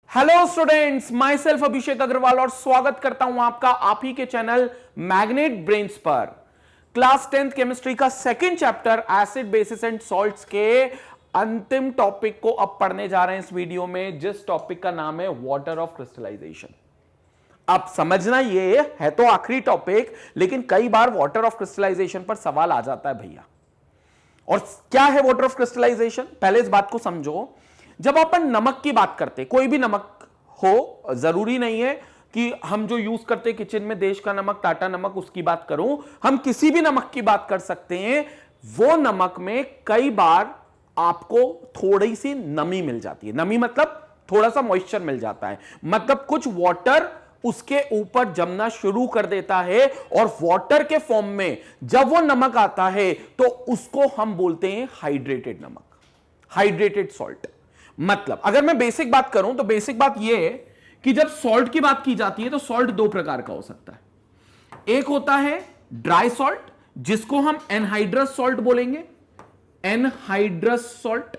Hello students, my self अभिषेक अग्रवाल और स्वागत करता हूं आपका आप ही के चैनल मैग्नेट ब्रेन्स पर। क्लास 10th केमिस्ट्री का second chapter acid basis and salts के अंतिम टॉपिक को अब पढ़ने जा रहे हैं इस वीडियो में, जिस टॉपिक का नाम है वाटर ऑफ क्रिस्टलाइजेशन। अब समझना, ये है तो आखिरी टॉपिक, लेकिन कई बार वाटर ऑफ क्रिस्टलाइजेशन पर सवाल आ जाता है भैया। और क्या है वाटर ऑफ क्रिस्टलाइजेशन, पहले इस बात को समझो। जब अपन नमक की बात करते, कोई भी नमक हो, जरूरी नहीं है कि हम जो यूज करते किचन में देश का नमक, टाटा नमक, उसकी बात करूं, हम किसी भी नमक की बात कर सकते हैं। वो नमक में कई बार आपको थोड़ी सी नमी मिल जाती है। नमी मतलब थोड़ा सा मॉइस्चर मिल जाता है, मतलब कुछ वाटर उसके ऊपर जमना शुरू कर देता है। और वाटर के फॉर्म में जब वो नमक आता है तो उसको हम बोलते हैं हाइड्रेटेड नमक, हाइड्रेटेड सॉल्ट। मतलब अगर मैं बेसिक बात करूं तो बेसिक बात यह है कि जब सॉल्ट की बात की जाती है तो सॉल्ट दो प्रकार का हो सकता है। एक होता है ड्राई सॉल्ट, जिसको हम एनहाइड्रस सॉल्ट बोलेंगे। एनहाइड्रस सॉल्ट,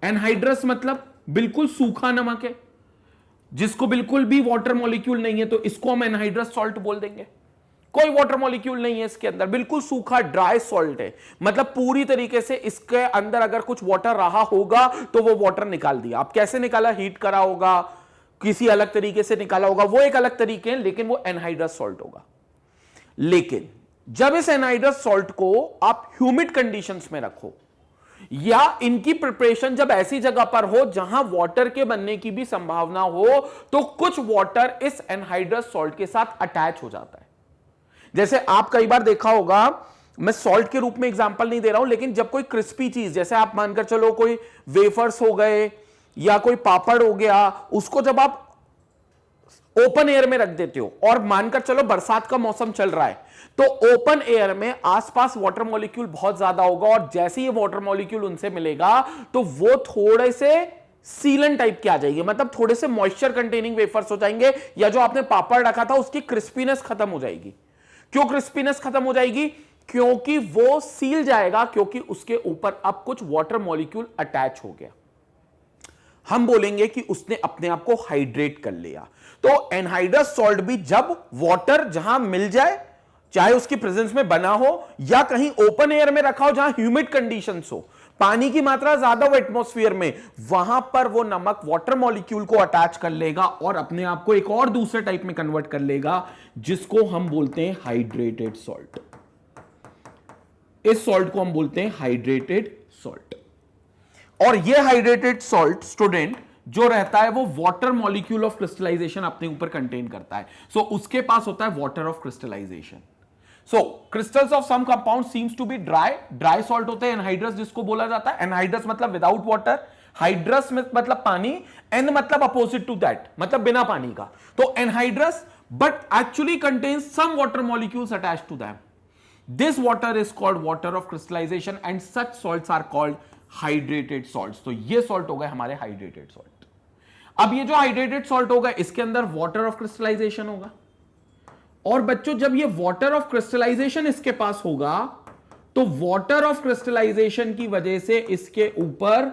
एनहाइड्रस मतलब बिल्कुल सूखा नमक है, जिसको बिल्कुल भी वाटर मॉलिक्यूल नहीं है, तो इसको हम एनहाइड्रस सॉल्ट बोल देंगे। कोई वाटर मॉलिक्यूल नहीं है इसके अंदर, बिल्कुल सूखा ड्राई सॉल्ट है, मतलब पूरी तरीके से इसके अंदर अगर कुछ वाटर रहा होगा तो वो वाटर निकाल दिया। आप कैसे निकाला, हीट करा होगा, किसी अलग तरीके से निकाला होगा, वो एक अलग तरीके हैं, लेकिन वो एनहाइड्रस सॉल्ट होगा। लेकिन जब इस एनहाइड्रस सॉल्ट को आप ह्यूमिड कंडीशंस में रखो, या इनकी प्रिपरेशन जब ऐसी जगह पर हो जहां वाटर के बनने की भी संभावना हो, तो कुछ वाटर इस एनहाइड्रस सॉल्ट के साथ अटैच हो जाता है। जैसे आप कई बार देखा होगा, मैं सॉल्ट के रूप में एग्जांपल नहीं दे रहा हूं, लेकिन जब कोई क्रिस्पी चीज, जैसे आप मानकर चलो कोई वेफर्स हो गए या कोई पापड़ हो गया, उसको जब आप ओपन एयर में रख देते हो और मानकर चलो बरसात का मौसम चल रहा है, तो ओपन एयर में आसपास वाटर मॉलिक्यूल बहुत ज्यादा होगा, और जैसे ही वाटर मॉलिक्यूल उनसे मिलेगा तो वो थोड़े से सीलन टाइप के आ जाएंगे, मतलब थोड़े से मॉइस्चर कंटेनिंग वेफर्स हो जाएंगे, या जो आपने पापड़ रखा था उसकी क्रिस्पीनेस खत्म हो जाएगी। क्यों क्रिस्पीनेस खत्म हो जाएगी? क्योंकि वो सील जाएगा, क्योंकि उसके ऊपर अब कुछ वाटर मॉलिक्यूल अटैच हो गया। हम बोलेंगे कि उसने अपने आप को हाइड्रेट कर लिया। तो एनहाइड्रस सॉल्ट भी जब वाटर जहां मिल जाए, चाहे उसकी प्रेजेंस में बना हो या कहीं ओपन एयर में रखा हो जहां ह्यूमिड कंडीशंस हो, पानी की मात्रा ज्यादा हो एटमॉस्फेयर में, वहां पर वो नमक वाटर मॉलिक्यूल को अटैच कर लेगा और अपने आप को एक और दूसरे टाइप में कन्वर्ट कर लेगा, जिसको हम बोलते हैं हाइड्रेटेड सॉल्ट। इस सॉल्ट को हम बोलते हैं हाइड्रेटेड सॉल्ट। और ये हाइड्रेटेड सॉल्ट स्टूडेंट जो रहता है वो वाटर मॉलिक्यूल ऑफ क्रिस्टलाइजेशन अपने ऊपर कंटेन करता है। सो उसके पास होता है water of crystallisation. So crystals of some compound seems to be dry, dry salt होते हैं एनहाइड्रस, जिसको बोला जाता है। एनहाइड्रस मतलब विदाउट वाटर, हाइड्रस मतलब पानी, एन मतलब अपोजिट टू दैट, मतलब बिना पानी का। तो anhydrous but actually contains some water molecules attached to them. This water is called water of crystallisation and such salts are called hydrated salts. तो ये सॉल्ट हो गए हमारे हाइड्रेटेड सॉल्ट। अब ये जो हाइड्रेटेड सॉल्ट होगा, इसके अंदर वाटर ऑफ क्रिस्टलाइजेशन होगा। और बच्चों जब ये वाटर ऑफ क्रिस्टलाइजेशन इसके पास होगा, तो वाटर ऑफ क्रिस्टलाइजेशन की वजह से इसके ऊपर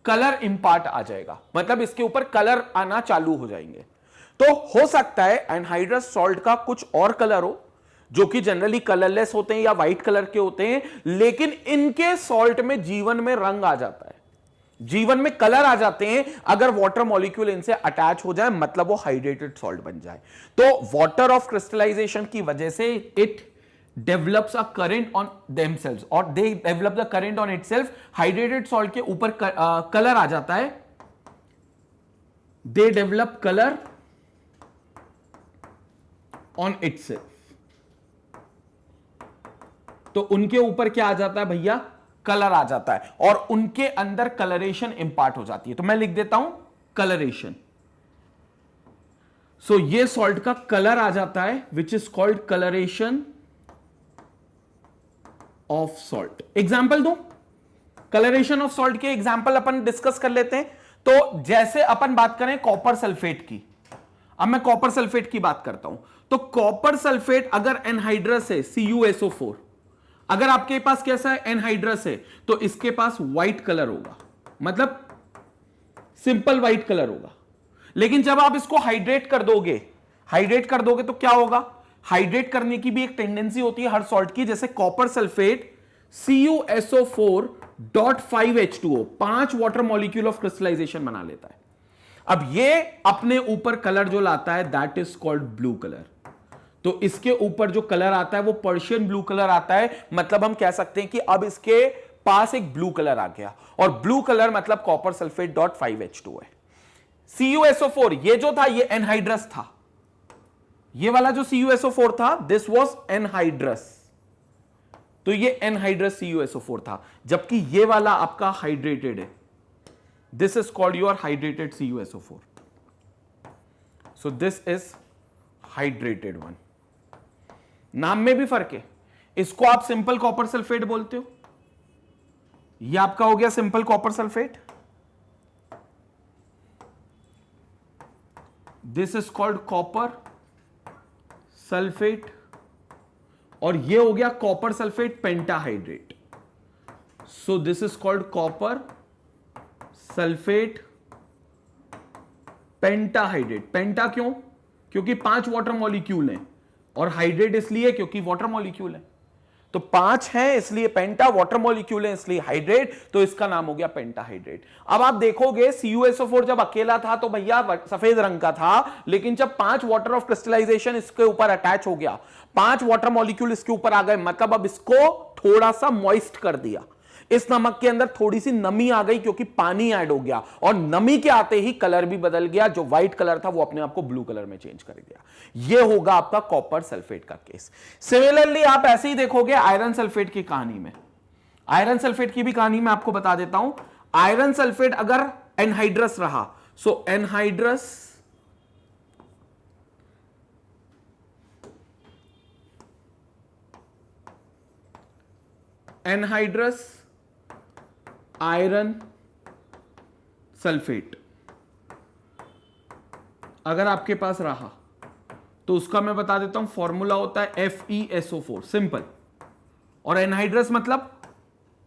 कलर इंपार्ट आ जाएगा, मतलब इसके ऊपर कलर आना चालू हो जाएंगे। तो हो सकता है एनहाइड्रस सॉल्ट का कुछ और कलर हो, जो कि जनरली कलरलेस होते हैं या व्हाइट कलर के होते हैं, लेकिन इनके सॉल्ट में जीवन में रंग आ जाता है, जीवन में कलर आ जाते हैं अगर वाटर मॉलिक्यूल इनसे अटैच हो जाए, मतलब वो हाइड्रेटेड सॉल्ट बन जाए। तो वाटर ऑफ क्रिस्टलाइजेशन की वजह से it develops a current on themselves, और they develop the current on itself. Hydrated salt के ऊपर कलर आ जाता है, they develop colour on itself. तो उनके ऊपर क्या आ जाता है भैया? कलर आ जाता है, और उनके अंदर कलरेशन इंपार्ट हो जाती है। तो मैं लिख देता हूं कलरेशन। सो ये सॉल्ट का कलर आ जाता है, which is called colouration of salt. Example दूं कलरेशन ऑफ सॉल्ट के, एग्जाम्पल अपन डिस्कस कर लेते हैं। तो जैसे अपन बात करें कॉपर सल्फेट की, अब मैं कॉपर सल्फेट की बात करता हूं। तो कॉपर सल्फेट अगर एनहाइड्रस है, CuSO4, अगर आपके पास कैसा है एनहाइड्रस है, तो इसके पास व्हाइट कलर होगा, मतलब सिंपल व्हाइट कलर होगा। लेकिन जब आप इसको हाइड्रेट कर दोगे तो क्या होगा? हाइड्रेट करने की भी एक टेंडेंसी होती है हर सॉल्ट की, जैसे copper sulphate CuSO4.5H2O 5 water molecule of crystallisation बना लेता है। अब ये अपने ऊपर कलर जो लाता है that is called blue colour. तो इसके ऊपर जो कलर आता है वो पर्शियन ब्लू कलर आता है, मतलब हम कह सकते हैं कि अब इसके पास एक ब्लू कलर आ गया, और ब्लू कलर मतलब कॉपर सल्फेट .5H2O है। CuSO4 ये जो था ये एनहाइड्रस था, ये वाला जो CuSO4 था दिस वाज एनहाइड्रस, तो ये एनहाइड्रस CuSO4 था, जबकि ये वाला आपका हाइड्रेटेड है। This is called your hydrated CuSO4, so this is hydrated one. नाम में भी फर्क है, इसको आप सिंपल कॉपर सल्फेट बोलते हो, ये आपका हो गया simple copper sulphate, this is called copper sulphate, और ये हो गया copper sulphate pentahydrate, so this is called copper sulphate pentahydrate. Penta क्यों? क्योंकि 5 वाटर मॉलिक्यूल हैं, और हाइड्रेट इसलिए क्योंकि वाटर मॉलिक्यूल है, तो 5 हैं इसलिए पेंटा, वाटर मॉलिक्यूल है इसलिए हाइड्रेट, तो इसका नाम हो गया पेंटाहाइड्रेट। अब आप देखोगे CuSO4 जब अकेला था तो भैया सफेद रंग का था, लेकिन जब 5 वाटर ऑफ क्रिस्टलाइजेशन इसके ऊपर अटैच हो गया, 5 वाटर मॉलिक्यूल इसके ऊपर आ गए, मतलब अब इसको थोड़ा सा मॉइस्ट कर दिया, इस नमक के अंदर थोड़ी सी नमी आ गई क्योंकि पानी ऐड हो गया, और नमी के आते ही कलर भी बदल गया, जो व्हाइट कलर था वो अपने आप को ब्लू कलर में चेंज कर गया। ये होगा आपका कॉपर सल्फेट का केस। सिमिलरली आप ऐसे ही देखोगे आयरन सल्फेट की कहानी में, आयरन सल्फेट की भी कहानी मैं आपको बता देता हूं। आयरन सल्फेट अगर एनहाइड्रस रहा, सो एनहाइड्रस आयरन सल्फेट अगर आपके पास रहा तो उसका मैं बता देता हूं, फॉर्मूला होता है FeSO4 सिंपल, और एनहाइड्रस मतलब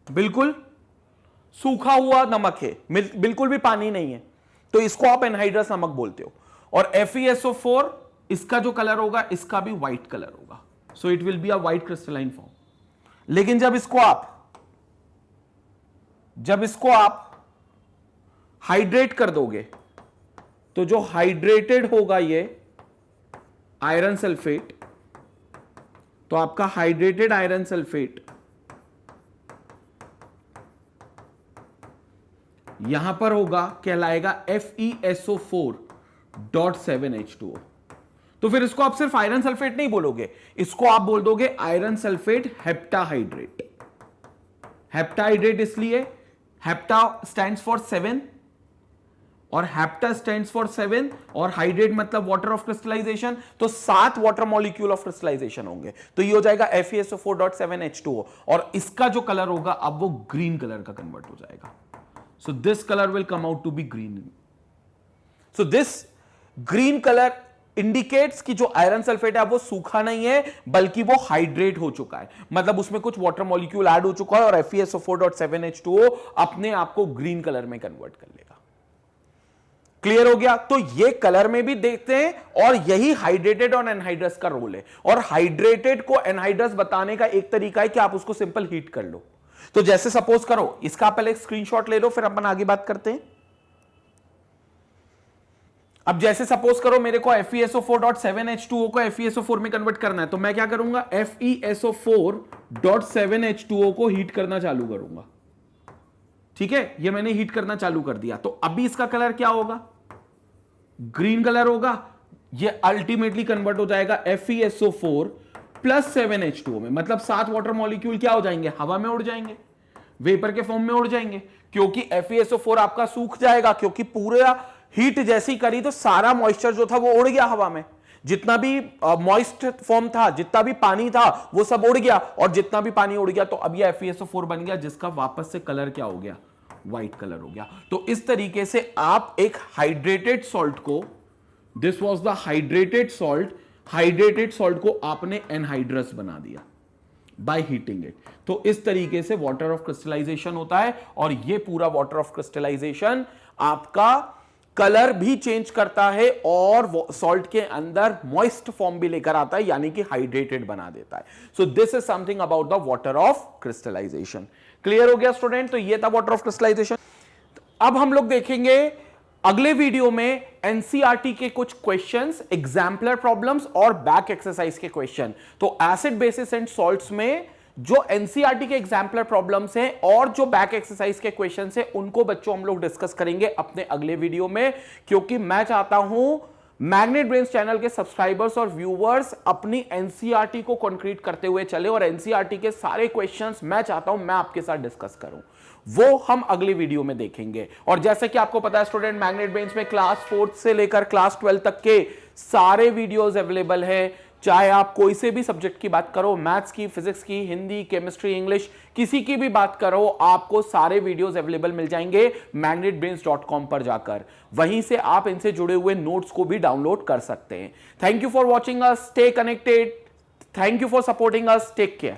बिल्कुल सूखा हुआ नमक है, बिल्कुल भी पानी नहीं है, तो इसको आप एनहाइड्रस नमक बोलते हो। और FeSO4 इसका जो कलर होगा इसका भी व्हाइट कलर होगा, so it will be a white crystalline form. लेकिन जब इसको आप हाइड्रेट कर दोगे तो जो हाइड्रेटेड होगा ये आयरन सल्फेट, तो आपका हाइड्रेटेड आयरन सल्फेट यहां पर होगा, कहलाएगा FeSO4.7H2O। तो फिर इसको आप सिर्फ आयरन सल्फेट नहीं बोलोगे, इसको आप बोल दोगे आयरन सल्फेट हेप्टाहाइड्रेट। हेप्टाहाइड्रेट इसलिए, हेप्टा स्टैंड्स फॉर 7 और हेप्टा स्टैंड्स फॉर 7, और हाइड्रेट मतलब वाटर ऑफ क्रिस्टलाइजेशन, तो 7 वाटर मॉलिक्यूल ऑफ क्रिस्टलाइजेशन होंगे, तो ये हो जाएगा FeSO4.7H2O, और इसका जो कलर होगा अब वो ग्रीन कलर का कन्वर्ट हो जाएगा। So this colour will come out to be green. So this green colour indicates कि जो आयरन सल्फेट है वो सूखा नहीं है बल्कि वो हाइड्रेट हो चुका है, मतलब उसमें कुछ वाटर मॉलिक्यूल ऐड हो चुका है, और FeSO4.7H2O अपने आप को ग्रीन कलर में कन्वर्ट कर लेगा। क्लियर हो गया? तो ये कलर में भी देखते हैं, और यही हाइड्रेटेड और एनहाइड्रस का रोल है। और हाइड्रेटेड को एनहाइड्रस बताने का एक तरीका है कि आप उसको सिंपल हीट कर लो। तो जैसे सपोज करो, इसका पहले एक स्क्रीनशॉट ले लो, फिर अपन आगे बात करते हैं। अब जैसे सपोज करो मेरे को FeSO4.7H2O को FeSO4 में कन्वर्ट करना है, तो मैं क्या करूंगा, FeSO4.7H2O को हीट करना चालू करूंगा। ठीक है, ये मैंने हीट करना चालू कर दिया, तो अभी इसका कलर क्या होगा, ग्रीन कलर होगा। ये अल्टीमेटली कन्वर्ट हो जाएगा FeSO4+7H2O में, मतलब 7 वाटर मॉलिक्यूल क्या हो जाएंगे, हवा में उड़ जाएंगे, वेपर के फॉर्म में उड़ जाएंगे, क्योंकि FeSO4 आपका सूख जाएगा, क्योंकि पूरा हीट जैसी करी तो सारा मॉइस्चर जो था वो उड़ गया हवा में, जितना भी मॉइस्ट फॉर्म था, जितना भी पानी था वो सब उड़ गया, और जितना भी पानी उड़ गया तो अब ये FeSO4 बन गया, जिसका वापस से कलर क्या हो गया, व्हाइट कलर हो गया। तो इस तरीके से आप एक हाइड्रेटेड सॉल्ट को, this was the hydrated salt को आपने एनहाइड्रस बना दिया बाय हीटिंग इट। तो इस तरीके से वाटर ऑफ क्रिस्टलाइजेशन होता है, और ये पूरा वाटर ऑफ क्रिस्टलाइजेशन आपका कलर भी चेंज करता है और सॉल्ट के अंदर मॉइस्ट फॉर्म भी लेकर आता है, यानी कि हाइड्रेटेड बना देता है. So this is something about the water of crystallisation. Clear हो गया स्टूडेंट? तो ये था वाटर ऑफ क्रिस्टलाइजेशन. अब हम लोग देखेंगे अगले वीडियो में एनसीईआरटी के कुछ क्वेश्चंस, एग्जाम्पलर प्रॉब्लम्स और बैक एक्सरसाइज के क्वेश्चन. तो एसिड बेसिस एंड सॉल्ट्स में जो एनसीईआरटी के एग्जाम्पलर प्रॉब्लम्स हैं और जो बैक एक्सरसाइज के क्वेश्चंस हैं, उनको बच्चों हम लोग डिस्कस करेंगे अपने अगले वीडियो में, क्योंकि मैं चाहता हूं मैग्नेट ब्रेन्स चैनल के सब्सक्राइबर्स और व्यूअर्स अपनी एनसीईआरटी को कंक्रीट करते हुए चले और एनसीईआरटी के सारे क्वेश्चंस मैं चाहता हूं मैं आपके साथ डिस्कस करूं. वो हम अगली वीडियो में देखेंगे. और जैसे कि आपको पता है स्टूडेंट, मैग्नेट ब्रेन्स में क्लास 4 से लेकर क्लास 12 तक के सारे वीडियोस अवेलेबल है. चाहे आप कोई से भी सब्जेक्ट की बात करो, मैथ्स की, फिजिक्स की, हिंदी, केमिस्ट्री, इंग्लिश, किसी की भी बात करो, आपको सारे वीडियोस अवेलेबल मिल जाएंगे magnetbrains.com पर जाकर. वहीं से आप इनसे जुड़े हुए नोट्स को भी डाउनलोड कर सकते हैं. Thank you for watching us. Stay connected. Thank you for supporting us. Take care.